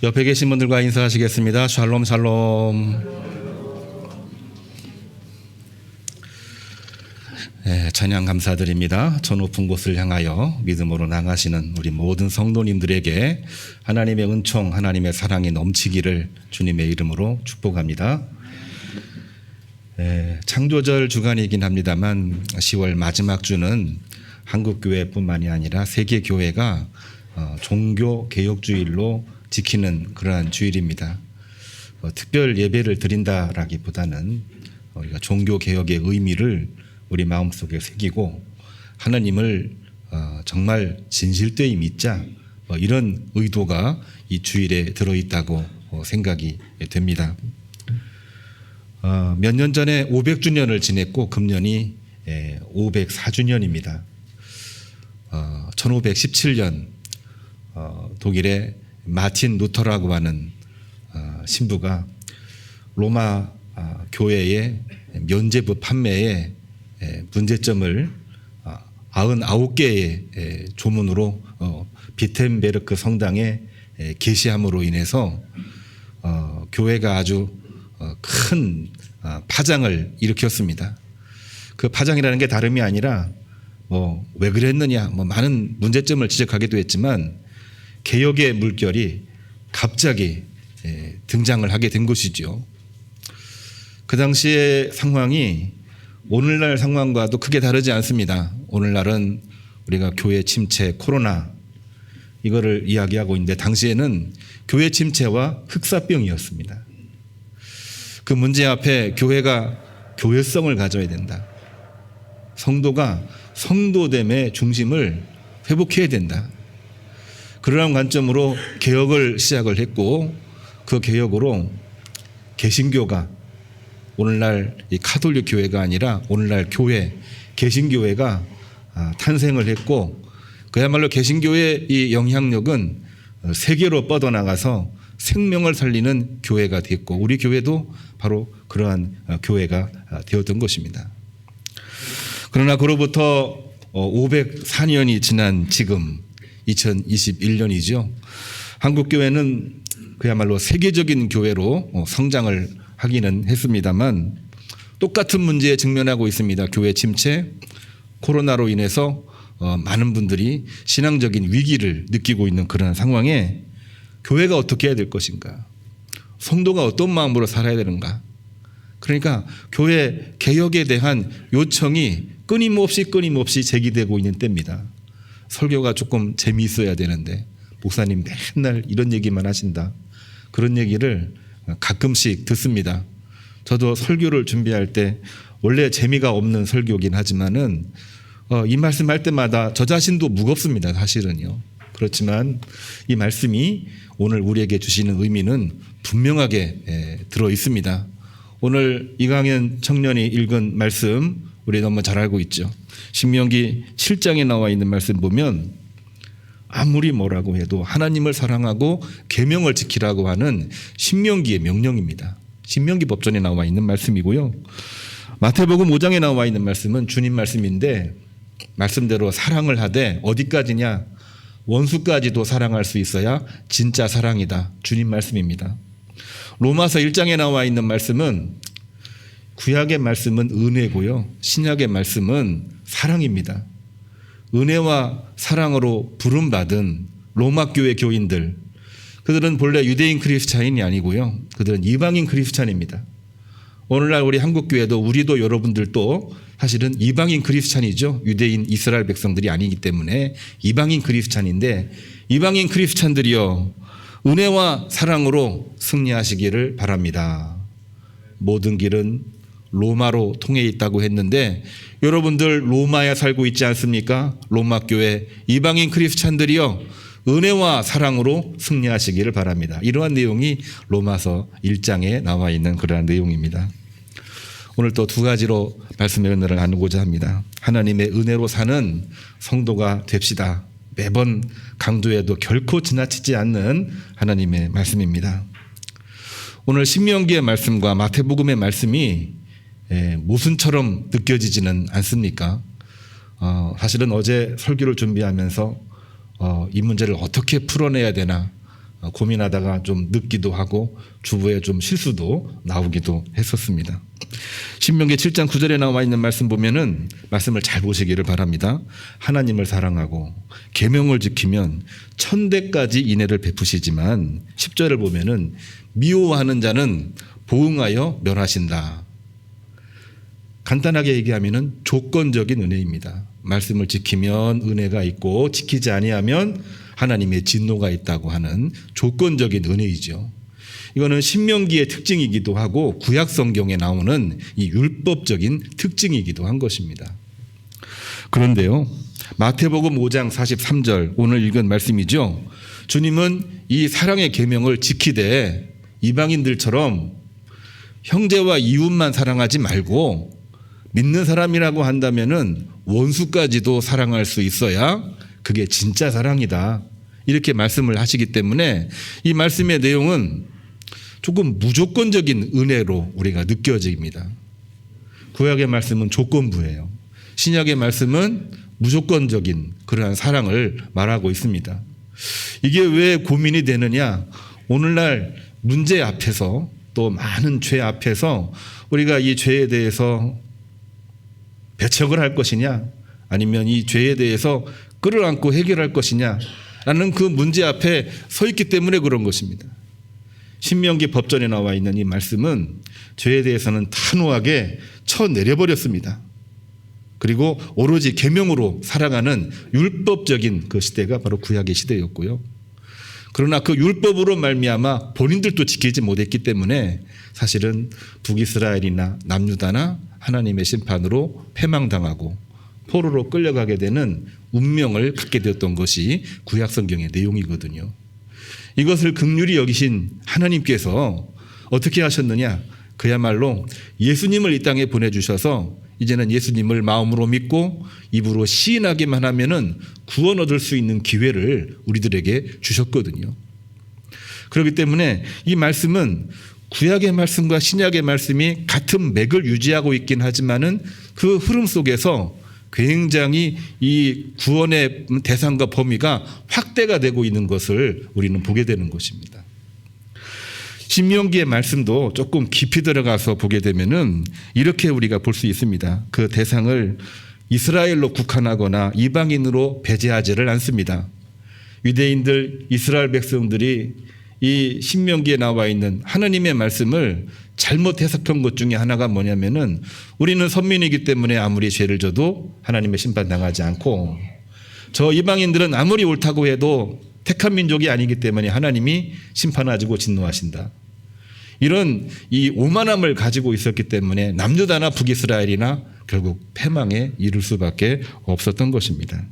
옆에 계신 분들과 인사하시겠습니다. 샬롬 샬롬. 찬양 감사드립니다. 저 높은 곳을 향하여 믿음으로 나가시는 우리 모든 성도님들에게 하나님의 은총, 하나님의 사랑이 넘치기를 주님의 이름으로 축복합니다. 창조절 주간이긴 합니다만 10월 마지막 주는 한국교회뿐만이 아니라 세계교회가 종교개혁주일로 지키는 그러한 주일입니다. 특별 예배를 드린다라기보다는 우리가 종교개혁의 의미를 우리 마음속에 새기고 하나님을 정말 진실되이 믿자, 이런 의도가 이 주일에 들어있다고 생각이 됩니다. 몇 년 전에 500주년을 지냈고 금년이 504주년입니다. 1517년 독일의 마틴 루터라고 하는 신부가 로마 교회의 면죄부 판매에 문제점을 99개의 조문으로 비텐베르크 성당에 게시함으로 인해서 교회가 아주 큰 파장을 일으켰습니다. 그 파장이라는 게 다름이 아니라 왜 그랬느냐, 많은 문제점을 지적하기도 했지만 개혁의 물결이 갑자기 등장을 하게 된 것이죠. 그 당시의 상황이 오늘날 상황과도 크게 다르지 않습니다. 오늘날은 우리가 교회 침체, 코로나 이거를 이야기하고 있는데 당시에는 교회 침체와 흑사병이었습니다. 그 문제 앞에 교회가 교회성을 가져야 된다. 성도가 성도됨의 중심을 회복해야 된다. 그러한 관점으로 개혁을 시작을 했고 그 개혁으로 개신교가 오늘날 이 카톨릭 교회가 아니라 오늘날 교회, 개신교회가 탄생을 했고 그야말로 개신교의 이 영향력은 세계로 뻗어나가서 생명을 살리는 교회가 됐고 우리 교회도 바로 그러한 교회가 되었던 것입니다. 그러나 그로부터 504년이 지난 지금 2021년이죠. 한국교회는 그야말로 세계적인 교회로 성장을 하기는 했습니다만 똑같은 문제에 직면하고 있습니다. 교회 침체, 코로나로 인해서 많은 분들이 신앙적인 위기를 느끼고 있는 그런 상황에 교회가 어떻게 해야 될 것인가? 성도가 어떤 마음으로 살아야 되는가? 그러니까 교회 개혁에 대한 요청이 끊임없이 제기되고 있는 때입니다. 설교가 조금 재미있어야 되는데 목사님 맨날 이런 얘기만 하신다. 그런 얘기를 가끔씩 듣습니다. 저도 설교를 준비할 때 원래 재미가 없는 설교긴 하지만은 이 말씀할 때마다 저 자신도 무겁습니다. 사실은요. 그렇지만 이 말씀이 오늘 우리에게 주시는 의미는 분명하게 들어 있습니다. 오늘 이강현 청년이 읽은 말씀 우리 너무 잘 알고 있죠. 신명기 7장에 나와 있는 말씀 보면 아무리 뭐라고 해도 하나님을 사랑하고 계명을 지키라고 하는 신명기의 명령입니다. 신명기 법전에 나와 있는 말씀이고요. 마태복음 5장에 나와 있는 말씀은 주님 말씀인데 말씀대로 사랑을 하되 어디까지냐? 원수까지도 사랑할 수 있어야 진짜 사랑이다. 주님 말씀입니다. 로마서 1장에 나와 있는 말씀은 구약의 말씀은 은혜고요. 신약의 말씀은 사랑입니다. 은혜와 사랑으로 부름받은 로마 교회 교인들, 그들은 본래 유대인 크리스찬이 아니고요. 그들은 이방인 크리스찬입니다. 오늘날 우리 한국교회도 우리도 여러분들도 사실은 이방인 크리스찬이죠. 유대인 이스라엘 백성들이 아니기 때문에 이방인 크리스찬인데 이방인 크리스찬들이요. 은혜와 사랑으로 승리하시기를 바랍니다. 모든 길은 로마로 통해 있다고 했는데 여러분들 로마에 살고 있지 않습니까? 로마 교회 이방인 크리스찬들이요. 은혜와 사랑으로 승리하시기를 바랍니다. 이러한 내용이 로마서 1장에 나와 있는 그러한 내용입니다. 오늘 또 두 가지로 말씀의 은혜를 나누고자 합니다. 하나님의 은혜로 사는 성도가 됩시다. 매번 강조해도 결코 지나치지 않는 하나님의 말씀입니다. 오늘 신명기의 말씀과 마태복음의 말씀이 모순처럼 느껴지지는 않습니까? 사실은 어제 설교를 준비하면서 이 문제를 어떻게 풀어내야 되나 고민하다가 좀 늦기도 하고 주부의 좀 실수도 나오기도 했었습니다. 신명기 7장 9절에 나와 있는 말씀 보면은 말씀을 잘 보시기를 바랍니다. 하나님을 사랑하고 계명을 지키면 1000대까지 인애를 베푸시지만 10절을 보면은 미워하는 자는 보응하여 멸하신다. 간단하게 얘기하면은 조건적인 은혜입니다. 말씀을 지키면 은혜가 있고 지키지 아니하면 하나님의 진노가 있다고 하는 조건적인 은혜이죠. 이거는 신명기의 특징이기도 하고 구약 성경에 나오는 이 율법적인 특징이기도 한 것입니다. 그런데요, 마태복음 5장 43절 오늘 읽은 말씀이죠. 주님은 이 사랑의 계명을 지키되 이방인들처럼 형제와 이웃만 사랑하지 말고 믿는 사람이라고 한다면은 원수까지도 사랑할 수 있어야 그게 진짜 사랑이다. 이렇게 말씀을 하시기 때문에 이 말씀의 내용은 조금 무조건적인 은혜로 우리가 느껴집니다. 구약의 말씀은 조건부예요. 신약의 말씀은 무조건적인 그러한 사랑을 말하고 있습니다. 이게 왜 고민이 되느냐? 오늘날 문제 앞에서 또 많은 죄 앞에서 우리가 이 죄에 대해서 배척을 할 것이냐 아니면 이 죄에 대해서 끌어안고 해결할 것이냐 라는 그 문제 앞에 서 있기 때문에 그런 것입니다. 신명기 법전에 나와 있는 이 말씀은 죄에 대해서는 단호하게 쳐내려버렸습니다. 그리고 오로지 계명으로 살아가는 율법적인 그 시대가 바로 구약의 시대였고요. 그러나 그 율법으로 말미암아 본인들도 지키지 못했기 때문에 사실은 북이스라엘이나 남유다나 하나님의 심판으로 패망당하고 포로로 끌려가게 되는 운명을 갖게 되었던 것이 구약 성경의 내용이거든요. 이것을 긍휼히 여기신 하나님께서 어떻게 하셨느냐? 그야말로 예수님을 이 땅에 보내주셔서 이제는 예수님을 마음으로 믿고 입으로 시인하기만 하면은 구원 얻을 수 있는 기회를 우리들에게 주셨거든요. 그렇기 때문에 이 말씀은 구약의 말씀과 신약의 말씀이 같은 맥을 유지하고 있긴 하지만은 그 흐름 속에서 굉장히 이 구원의 대상과 범위가 확대가 되고 있는 것을 우리는 보게 되는 것입니다. 신명기의 말씀도 조금 깊이 들어가서 보게 되면은 이렇게 우리가 볼 수 있습니다. 그 대상을 이스라엘로 국한하거나 이방인으로 배제하지를 않습니다. 유대인들, 이스라엘 백성들이 이 신명기에 나와 있는 하나님의 말씀을 잘못 해석한 것 중에 하나가 뭐냐면은 우리는 선민이기 때문에 아무리 죄를 져도 하나님의 심판당하지 않고 저 이방인들은 아무리 옳다고 해도 택한 민족이 아니기 때문에 하나님이 심판하시고 진노하신다. 이런 이 오만함을 가지고 있었기 때문에 남유다나 북이스라엘이나 결국 패망에 이를 수밖에 없었던 것입니다.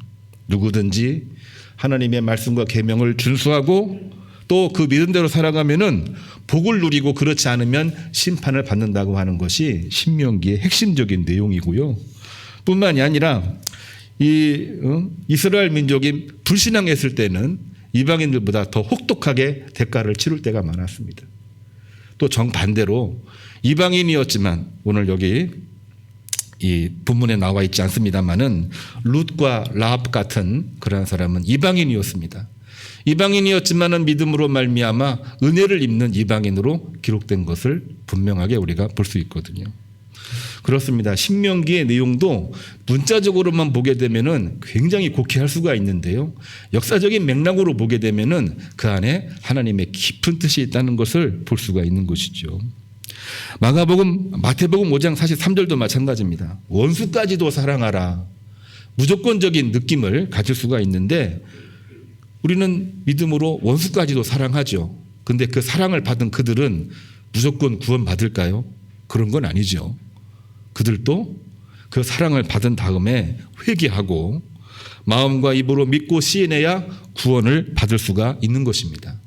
누구든지 하나님의 말씀과 계명을 준수하고 또 그 믿음대로 살아가면은 복을 누리고 그렇지 않으면 심판을 받는다고 하는 것이 신명기의 핵심적인 내용이고요. 뿐만이 아니라 이 이스라엘 민족이 불신앙했을 때는 이방인들보다 더 혹독하게 대가를 치를 때가 많았습니다. 또 정반대로 이방인이었지만 오늘 여기 이 본문에 나와 있지 않습니다만은 룻과 라합 같은 그러한 사람은 이방인이었습니다. 이방인이었지만은 믿음으로 말미암아 은혜를 입는 이방인으로 기록된 것을 분명하게 우리가 볼 수 있거든요. 그렇습니다. 신명기의 내용도 문자적으로만 보게 되면은 굉장히 곡해할 수가 있는데요. 역사적인 맥락으로 보게 되면은 그 안에 하나님의 깊은 뜻이 있다는 것을 볼 수가 있는 것이죠. 마태복음 5장 43절도 마찬가지입니다. 원수까지도 사랑하라. 무조건적인 느낌을 가질 수가 있는데 우리는 믿음으로 원수까지도 사랑하죠. 근데 그 사랑을 받은 그들은 무조건 구원받을까요? 그런 건 아니죠. 그들도 그 사랑을 받은 다음에 회개하고 마음과 입으로 믿고 시인해야 구원을 받을 수가 있는 것입니다.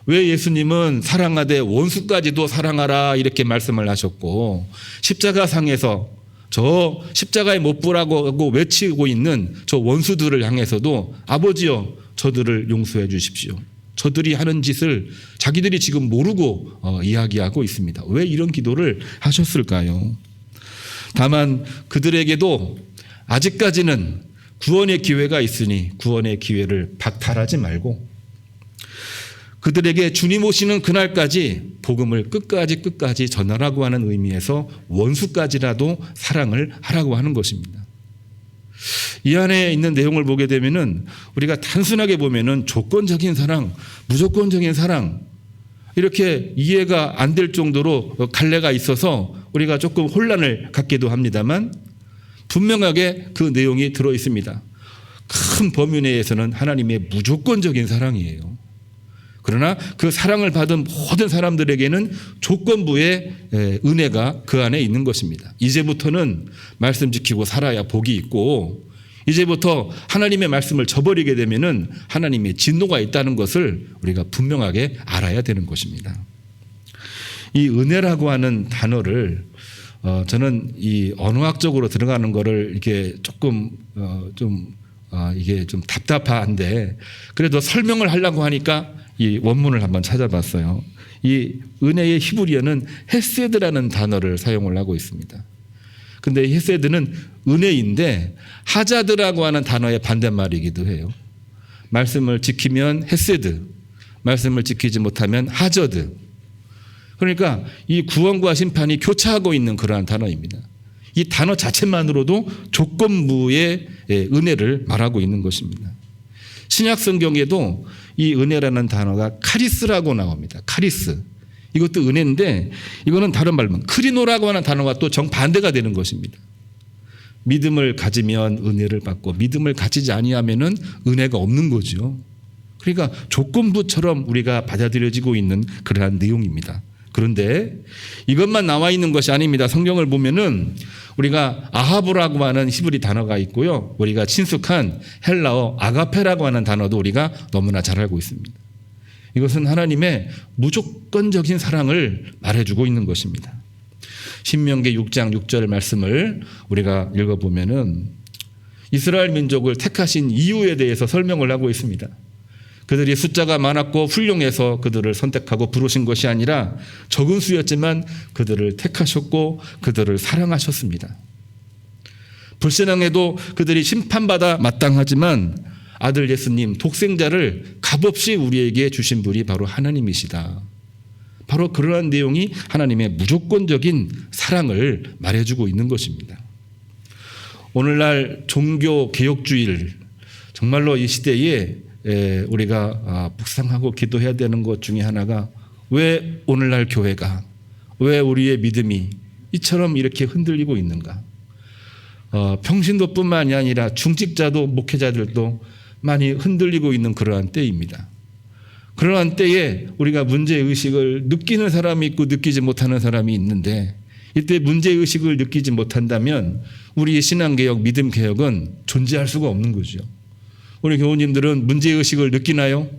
왜 예수님은 사랑하되 원수까지도 사랑하라 이렇게 말씀을 하셨고 십자가상에서 저 십자가에 못 부라고 하고 외치고 있는 저 원수들을 향해서도 아버지여 저들을 용서해 주십시오. 저들이 하는 짓을 자기들이 지금 모르고 이야기하고 있습니다. 왜 이런 기도를 하셨을까요? 다만 그들에게도 아직까지는 구원의 기회가 있으니 구원의 기회를 박탈하지 말고 그들에게 주님 오시는 그날까지 복음을 끝까지 전하라고 하는 의미에서 원수까지라도 사랑을 하라고 하는 것입니다. 이 안에 있는 내용을 보게 되면은 우리가 단순하게 보면은 조건적인 사랑, 무조건적인 사랑 이렇게 이해가 안 될 정도로 갈래가 있어서 우리가 조금 혼란을 갖기도 합니다만 분명하게 그 내용이 들어 있습니다. 큰 범위 내에서는 하나님의 무조건적인 사랑이에요. 그러나 그 사랑을 받은 모든 사람들에게는 조건부의 은혜가 그 안에 있는 것입니다. 이제부터는 말씀 지키고 살아야 복이 있고 이제부터 하나님의 말씀을 저버리게 되면은 하나님의 진노가 있다는 것을 우리가 분명하게 알아야 되는 것입니다. 이 은혜라고 하는 단어를 저는 이 언어학적으로 들어가는 거를 이렇게 조금 이게 좀 답답한데 그래도 설명을 하려고 하니까 이 원문을 한번 찾아봤어요. 이 은혜의 히브리어는 헤세드라는 단어를 사용을 하고 있습니다. 근데 헤세드는 은혜인데 하자드라고 하는 단어의 반대말이기도 해요. 말씀을 지키면 헤세드, 말씀을 지키지 못하면 하저드. 그러니까 이 구원과 심판이 교차하고 있는 그러한 단어입니다. 이 단어 자체만으로도 조건부의 은혜를 말하고 있는 것입니다. 신약 성경에도 이 은혜라는 단어가 카리스라고 나옵니다. 카리스. 이것도 은혜인데 이거는 다른 말로 크리노라고 하는 단어가 또 정반대가 되는 것입니다. 믿음을 가지면 은혜를 받고 믿음을 가지지 아니하면은 은혜가 없는 거죠. 그러니까 조건부처럼 우리가 받아들여지고 있는 그러한 내용입니다. 그런데 이것만 나와 있는 것이 아닙니다. 성경을 보면은 우리가 아하브라고 하는 히브리 단어가 있고요. 우리가 친숙한 헬라어 아가페라고 하는 단어도 우리가 너무나 잘 알고 있습니다. 이것은 하나님의 무조건적인 사랑을 말해주고 있는 것입니다. 신명기 6장 6절 말씀을 우리가 읽어보면은 이스라엘 민족을 택하신 이유에 대해서 설명을 하고 있습니다. 그들이 숫자가 많았고 훌륭해서 그들을 선택하고 부르신 것이 아니라 적은 수였지만 그들을 택하셨고 그들을 사랑하셨습니다. 불신앙에도 그들이 심판받아 마땅하지만 아들 예수님 독생자를 값없이 우리에게 주신 분이 바로 하나님이시다. 바로 그러한 내용이 하나님의 무조건적인 사랑을 말해주고 있는 것입니다. 오늘날 종교개혁주의를 정말로 이 시대에 우리가 묵상하고 기도해야 되는 것 중에 하나가 왜 오늘날 교회가 왜 우리의 믿음이 이처럼 이렇게 흔들리고 있는가. 평신도뿐만이 아니라 중직자도 목회자들도 많이 흔들리고 있는 그러한 때입니다. 그러한 때에 우리가 문제의식을 느끼는 사람이 있고 느끼지 못하는 사람이 있는데 이때 문제의식을 느끼지 못한다면 우리의 신앙개혁, 믿음개혁은 존재할 수가 없는 거죠. 우리 교우님들은 문제의식을 느끼나요?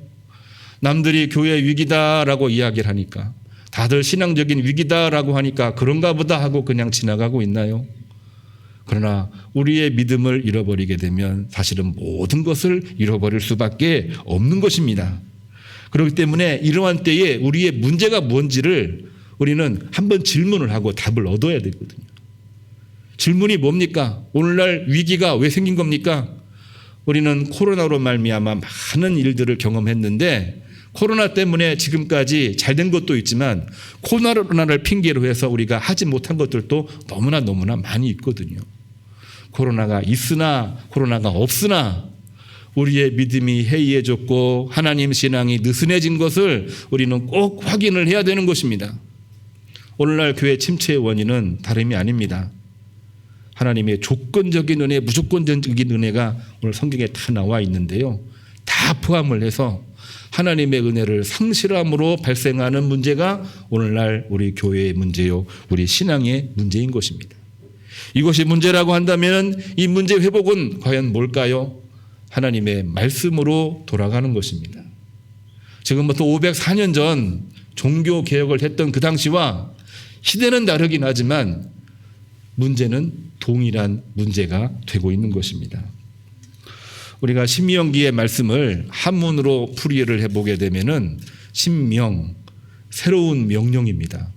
남들이 교회 위기다라고 이야기를 하니까 다들 신앙적인 위기다라고 하니까 그런가 보다 하고 그냥 지나가고 있나요? 그러나 우리의 믿음을 잃어버리게 되면 사실은 모든 것을 잃어버릴 수밖에 없는 것입니다. 그렇기 때문에 이러한 때에 우리의 문제가 뭔지를 우리는 한번 질문을 하고 답을 얻어야 되거든요. 질문이 뭡니까? 오늘날 위기가 왜 생긴 겁니까? 우리는 코로나로 말미암아 많은 일들을 경험했는데 코로나 때문에 지금까지 잘된 것도 있지만 코로나를 핑계로 해서 우리가 하지 못한 것들도 너무나 많이 있거든요. 코로나가 있으나 코로나가 없으나 우리의 믿음이 해이해졌고 하나님 신앙이 느슨해진 것을 우리는 꼭 확인을 해야 되는 것입니다. 오늘날 교회 침체의 원인은 다름이 아닙니다. 하나님의 조건적인 은혜, 무조건적인 은혜가 오늘 성경에 다 나와 있는데요. 다 포함을 해서 하나님의 은혜를 상실함으로 발생하는 문제가 오늘날 우리 교회의 문제요, 우리 신앙의 문제인 것입니다. 이것이 문제라고 한다면 이 문제 회복은 과연 뭘까요? 하나님의 말씀으로 돌아가는 것입니다. 지금부터 504년 전 종교개혁을 했던 그 당시와 시대는 다르긴 하지만 문제는 동일한 문제가 되고 있는 것입니다. 우리가 신명기의 말씀을 한문으로 풀이를 해보게 되면은 신명, 새로운 명령입니다.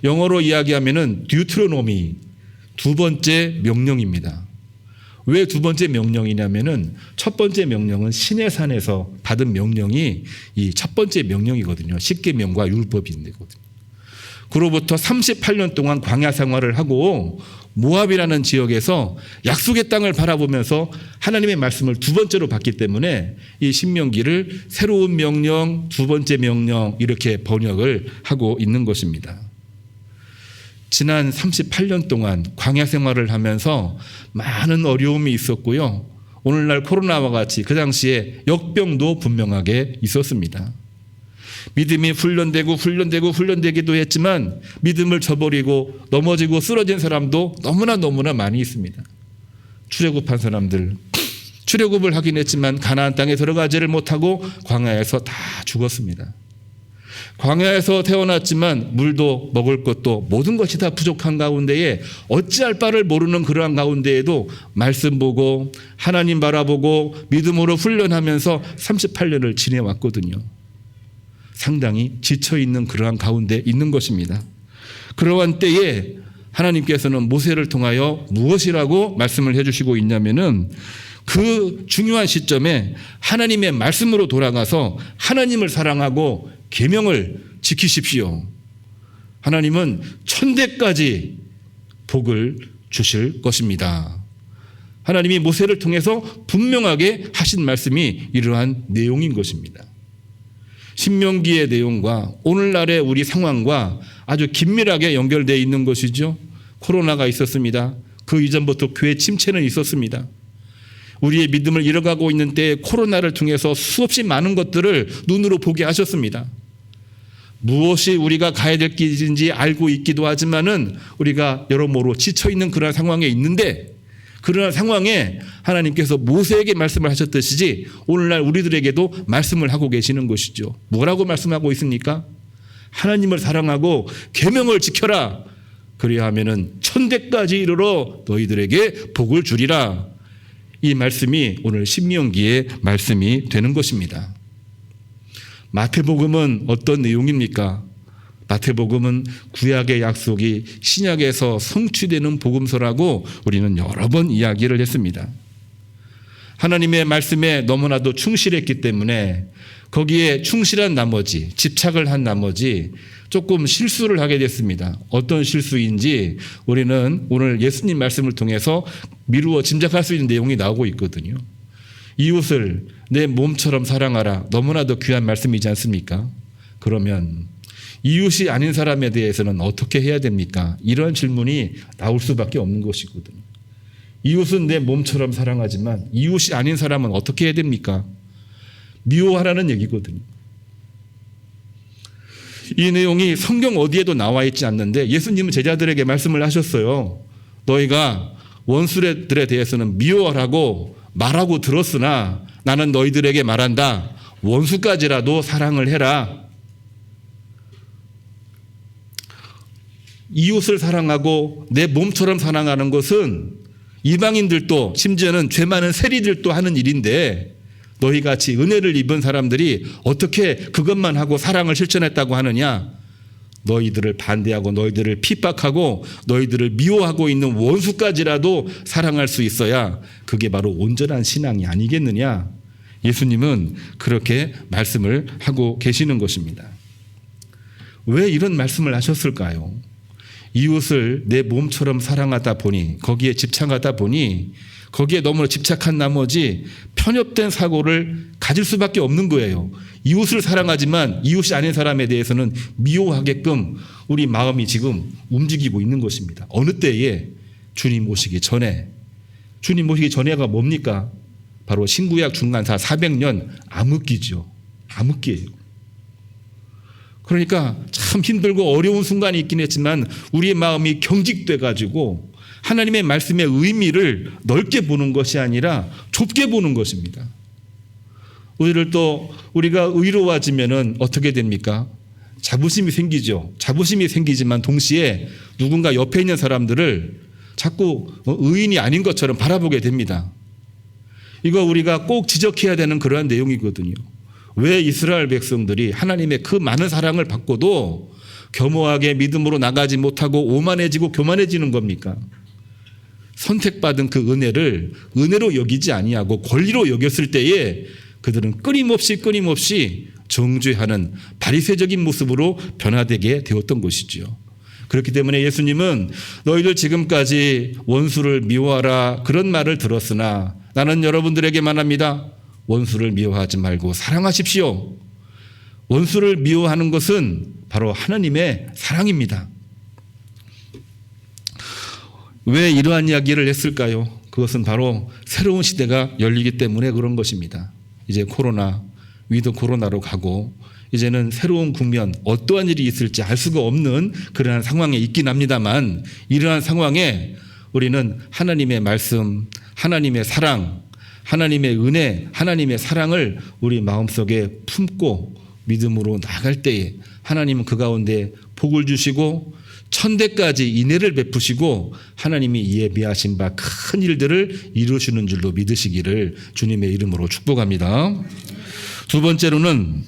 영어로 이야기하면은 듀트로노미, 두 번째 명령입니다. 왜 두 번째 명령이냐면은 첫 번째 명령은 시내산에서 받은 명령이 이 첫 번째 명령이거든요. 십계명과 율법인데거든요. 그로부터 38년 동안 광야 생활을 하고 모압이라는 지역에서 약속의 땅을 바라보면서 하나님의 말씀을 두 번째로 받기 때문에 이 신명기를 새로운 명령, 두 번째 명령 이렇게 번역을 하고 있는 것입니다. 지난 38년 동안 광야 생활을 하면서 많은 어려움이 있었고요. 오늘날 코로나와 같이 그 당시에 역병도 분명하게 있었습니다. 믿음이 훈련되기도 했지만 믿음을 저버리고 넘어지고 쓰러진 사람도 너무나 많이 있습니다. 출애굽한 사람들, 출애굽을 하긴 했지만 가나안 땅에 들어가지를 못하고 광야에서 다 죽었습니다. 광야에서 태어났지만 물도 먹을 것도 모든 것이 다 부족한 가운데에 어찌할 바를 모르는 그러한 가운데에도 말씀 보고 하나님 바라보고 믿음으로 훈련하면서 38년을 지내왔거든요. 상당히 지쳐있는 그러한 가운데 있는 것입니다. 그러한 때에 하나님께서는 모세를 통하여 무엇이라고 말씀을 해주시고 있냐면은 그 중요한 시점에 하나님의 말씀으로 돌아가서 하나님을 사랑하고 계명을 지키십시오. 하나님은 천대까지 복을 주실 것입니다. 하나님이 모세를 통해서 분명하게 하신 말씀이 이러한 내용인 것입니다. 신명기의 내용과 오늘날의 우리 상황과 아주 긴밀하게 연결되어 있는 것이죠. 코로나가 있었습니다. 그 이전부터 교회 침체는 있었습니다. 우리의 믿음을 잃어가고 있는 때에 코로나를 통해서 수없이 많은 것들을 눈으로 보게 하셨습니다. 무엇이 우리가 가야 될 길인지 알고 있기도 하지만은 우리가 여러모로 지쳐있는 그런 상황에 있는데 그러한 상황에 하나님께서 모세에게 말씀을 하셨듯이 오늘날 우리들에게도 말씀을 하고 계시는 것이죠. 뭐라고 말씀하고 있습니까? 하나님을 사랑하고 계명을 지켜라. 그래야 하면은 천대까지 이르러 너희들에게 복을 주리라. 이 말씀이 오늘 신명기의 말씀이 되는 것입니다. 마태복음은 어떤 내용입니까? 마태복음은 구약의 약속이 신약에서 성취되는 복음서라고 우리는 여러 번 이야기를 했습니다. 하나님의 말씀에 너무나도 충실했기 때문에 거기에 충실한 나머지, 집착을 한 나머지 조금 실수를 하게 됐습니다. 어떤 실수인지 우리는 오늘 예수님 말씀을 통해서 미루어 짐작할 수 있는 내용이 나오고 있거든요. 이웃을 내 몸처럼 사랑하라. 너무나도 귀한 말씀이지 않습니까? 그러면 이웃이 아닌 사람에 대해서는 어떻게 해야 됩니까? 이런 질문이 나올 수밖에 없는 것이거든요. 이웃은 내 몸처럼 사랑하지만 이웃이 아닌 사람은 어떻게 해야 됩니까? 미워하라는 얘기거든요. 이 내용이 성경 어디에도 나와 있지 않는데 예수님은 제자들에게 말씀을 하셨어요. 너희가 원수들에 대해서는 미워하라고 말하고 들었으나 나는 너희들에게 말한다. 원수까지라도 사랑을 해라. 이웃을 사랑하고 내 몸처럼 사랑하는 것은 이방인들도 심지어는 죄 많은 세리들도 하는 일인데 너희같이 은혜를 입은 사람들이 어떻게 그것만 하고 사랑을 실천했다고 하느냐? 너희들을 반대하고 너희들을 핍박하고 너희들을 미워하고 있는 원수까지라도 사랑할 수 있어야 그게 바로 온전한 신앙이 아니겠느냐? 예수님은 그렇게 말씀을 하고 계시는 것입니다. 왜 이런 말씀을 하셨을까요? 이웃을 내 몸처럼 사랑하다 보니 거기에 집착하다 보니 거기에 너무 집착한 나머지 편협된 사고를 가질 수밖에 없는 거예요. 이웃을 사랑하지만 이웃이 아닌 사람에 대해서는 미워하게끔 우리 마음이 지금 움직이고 있는 것입니다. 어느 때에 주님 오시기 전에. 주님 오시기 전에가 뭡니까? 바로 신구약 중간사 400년 암흑기죠. 암흑기예요. 그러니까 참 힘들고 어려운 순간이 있긴 했지만 우리의 마음이 경직돼 가지고 하나님의 말씀의 의미를 넓게 보는 것이 아니라 좁게 보는 것입니다. 우리가 의로워지면은 어떻게 됩니까? 자부심이 생기죠. 자부심이 생기지만 동시에 누군가 옆에 있는 사람들을 자꾸 의인이 아닌 것처럼 바라보게 됩니다. 이거 우리가 꼭 지적해야 되는 그러한 내용이거든요. 왜 이스라엘 백성들이 하나님의 그 많은 사랑을 받고도 겸허하게 믿음으로 나가지 못하고 오만해지고 교만해지는 겁니까? 선택받은 그 은혜를 은혜로 여기지 아니하고 권리로 여겼을 때에 그들은 끊임없이 정죄하는 바리새적인 모습으로 변화되게 되었던 것이지요. 그렇기 때문에 예수님은 너희들 지금까지 원수를 미워하라 그런 말을 들었으나 나는 여러분들에게 말합니다. 원수를 미워하지 말고 사랑하십시오. 원수를 미워하는 것은 바로 하나님의 사랑입니다. 왜 이러한 이야기를 했을까요? 그것은 바로 새로운 시대가 열리기 때문에 그런 것입니다. 이제 위드 코로나로 가고 이제는 새로운 국면, 어떠한 일이 있을지 알 수가 없는 그러한 상황에 있긴 합니다만 이러한 상황에 우리는 하나님의 말씀, 하나님의 사랑, 하나님의 은혜, 하나님의 사랑을 우리 마음속에 품고 믿음으로 나갈 때에 하나님은 그 가운데 복을 주시고 천대까지 인애를 베푸시고 하나님이 예비하신 바 큰 일들을 이루시는 줄로 믿으시기를 주님의 이름으로 축복합니다. 두 번째로는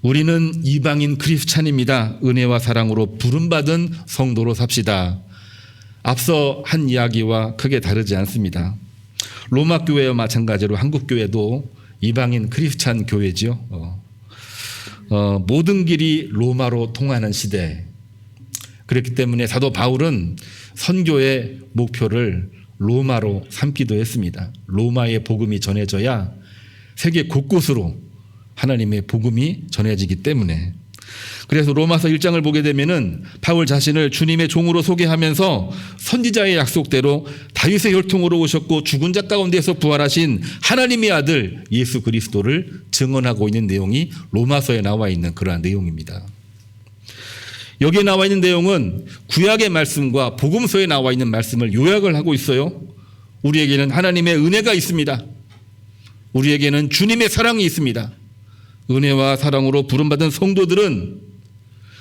우리는 이방인 크리스찬입니다. 은혜와 사랑으로 부름받은 성도로 삽시다. 앞서 한 이야기와 크게 다르지 않습니다. 로마 교회와 마찬가지로 한국 교회도 이방인 크리스찬 교회지요. 모든 길이 로마로 통하는 시대. 그렇기 때문에 사도 바울은 선교의 목표를 로마로 삼기도 했습니다. 로마의 복음이 전해져야 세계 곳곳으로 하나님의 복음이 전해지기 때문에. 그래서 로마서 1장을 보게 되면은 바울 자신을 주님의 종으로 소개하면서 선지자의 약속대로 다윗의 혈통으로 오셨고 죽은 자 가운데서 부활하신 하나님의 아들 예수 그리스도를 증언하고 있는 내용이 로마서에 나와 있는 그러한 내용입니다. 여기에 나와 있는 내용은 구약의 말씀과 복음서에 나와 있는 말씀을 요약을 하고 있어요. 우리에게는 하나님의 은혜가 있습니다. 우리에게는 주님의 사랑이 있습니다. 은혜와 사랑으로 부름받은 성도들은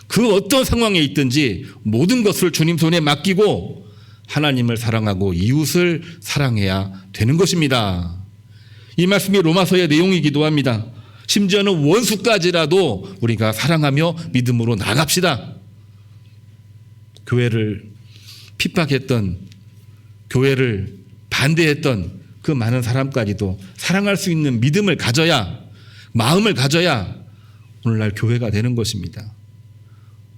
그 어떤 상황에 있든지 모든 것을 주님 손에 맡기고 하나님을 사랑하고 이웃을 사랑해야 되는 것입니다. 이 말씀이 로마서의 내용이기도 합니다. 심지어는 원수까지라도 우리가 사랑하며 믿음으로 나갑시다. 교회를 핍박했던, 교회를 반대했던 그 많은 사람까지도 사랑할 수 있는 믿음을 가져야, 마음을 가져야 오늘날 교회가 되는 것입니다.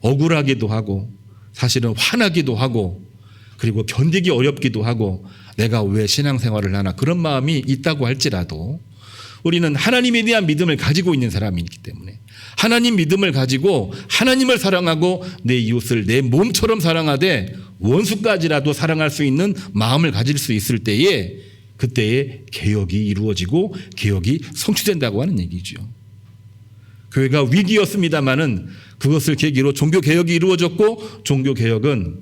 억울하기도 하고 사실은 화나기도 하고 그리고 견디기 어렵기도 하고 내가 왜 신앙생활을 하나 그런 마음이 있다고 할지라도 우리는 하나님에 대한 믿음을 가지고 있는 사람이기 때문에 하나님 믿음을 가지고 하나님을 사랑하고 내 이웃을 내 몸처럼 사랑하되 원수까지라도 사랑할 수 있는 마음을 가질 수 있을 때에 그때에 개혁이 이루어지고 개혁이 성취된다고 하는 얘기죠. 교회가 위기였습니다마는 그것을 계기로 종교개혁이 이루어졌고 종교개혁은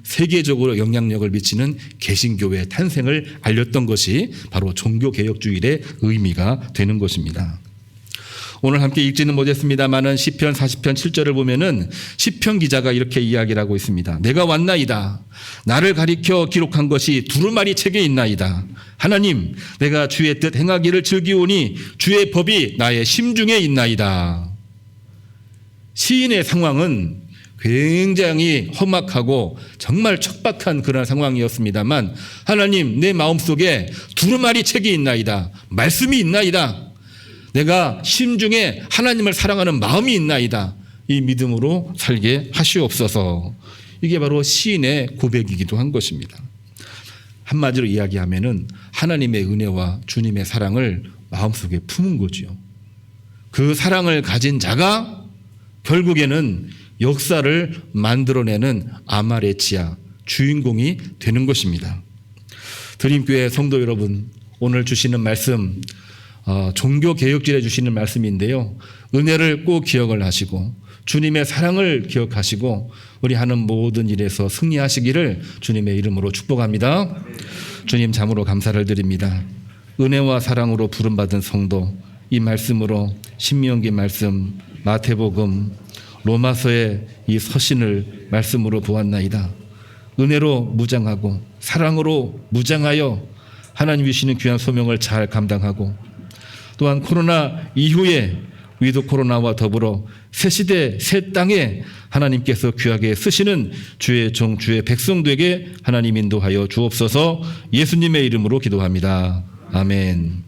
세계적으로 영향력을 미치는 개신교회의 탄생을 알렸던 것이 바로 종교개혁주일의 의미가 되는 것입니다. 오늘 함께 읽지는 못했습니다마는 시편 40편 7절을 보면은 시편 기자가 이렇게 이야기를 하고 있습니다. 내가 왔나이다. 나를 가리켜 기록한 것이 두루마리 책에 있나이다. 하나님, 내가 주의 뜻 행하기를 즐기오니 주의 법이 나의 심중에 있나이다. 시인의 상황은 굉장히 험악하고 정말 척박한 그런 상황이었습니다만 하나님, 내 마음속에 두루마리 책이 있나이다. 말씀이 있나이다. 내가 심중에 하나님을 사랑하는 마음이 있나이다. 이 믿음으로 살게 하시옵소서. 이게 바로 시인의 고백이기도 한 것입니다. 한마디로 이야기하면은 하나님의 은혜와 주님의 사랑을 마음속에 품은 거죠. 그 사랑을 가진 자가 결국에는 역사를 만들어내는 아마레치아 주인공이 되는 것입니다. 드림교회 성도 여러분, 오늘 주시는 말씀 종교개혁질에 주시는 말씀인데요. 은혜를 꼭 기억을 하시고 주님의 사랑을 기억하시고 우리 하는 모든 일에서 승리하시기를 주님의 이름으로 축복합니다. 주님 참으로 감사를 드립니다. 은혜와 사랑으로 부름받은 성도, 이 말씀으로 신명기 말씀, 마태복음, 로마서의 이 서신을 말씀으로 보았나이다. 은혜로 무장하고 사랑으로 무장하여 하나님 주시는 귀한 소명을 잘 감당하고 또한 코로나 이후에 위드 코로나와 더불어 새 시대 새 땅에 하나님께서 귀하게 쓰시는 주의 종 주의 백성되게 하나님 인도하여 주옵소서. 예수님의 이름으로 기도합니다. 아멘.